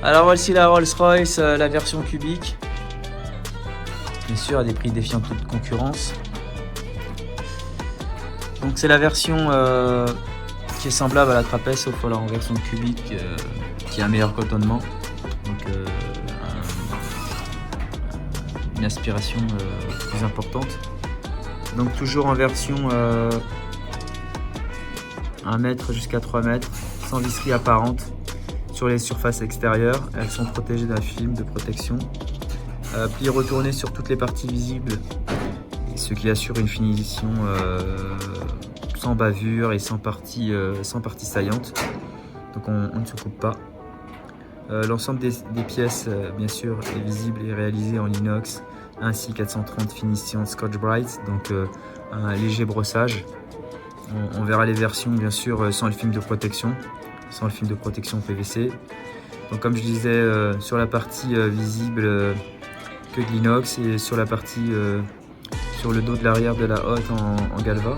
Alors voici la Rolls-Royce, la version cubique. Bien sûr, à des prix défiant toute concurrence. Donc c'est la version qui est semblable à la trapèze, sauf alors en version cubique qui a un meilleur cotonnement. Donc une aspiration plus importante. Donc toujours en version 1 mètre jusqu'à 3 mètres, sans visserie apparente sur les surfaces extérieures. Elles sont protégées d'un film de protection. Plis retournés sur toutes les parties visibles, ce qui assure une finition sans bavure et sans partie saillante. Donc on ne se coupe pas. L'ensemble des pièces, bien sûr, est visible et réalisé en inox, ainsi 430 finition Scotch-Brite, donc un léger brossage. On verra les versions, bien sûr, sans le film de protection, PVC. Donc comme je disais, sur la partie visible, que de l'inox, et sur la partie sur le dos de l'arrière de la hotte en galva.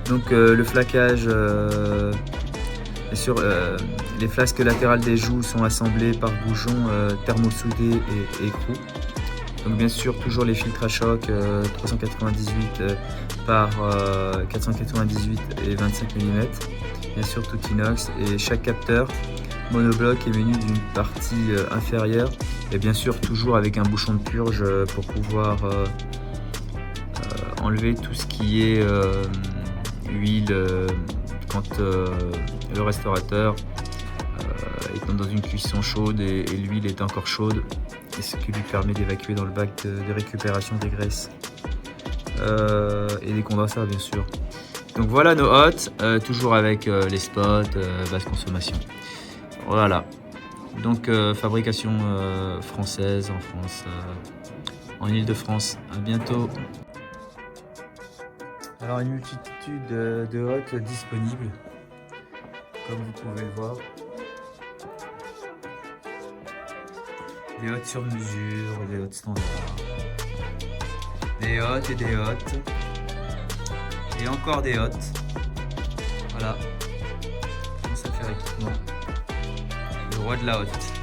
Donc le flaquage, sur les flasques latérales des joues sont assemblées par boujons thermosoudés et écrou. Donc bien sûr toujours les filtres à choc 398 par 498 et 25 mm. Bien sûr tout inox, et chaque capteur monobloc est muni d'une partie inférieure, et bien sûr toujours avec un bouchon de purge pour pouvoir enlever tout ce qui est huile quand le restaurateur est dans une cuisson chaude et l'huile est encore chaude, et ce qui lui permet d'évacuer dans le bac de récupération des graisses et des condensats, bien sûr. Donc voilà nos hottes, toujours avec les spots, basse consommation. Voilà, donc fabrication française en France, en Ile-de-France. À bientôt. Alors une multitude de hottes disponibles, comme vous pouvez le voir. Des hottes sur mesure, des hottes standards, des hottes et des hottes, et encore des hottes. Voilà, comment ça fait équipement. Le roi de la hotte.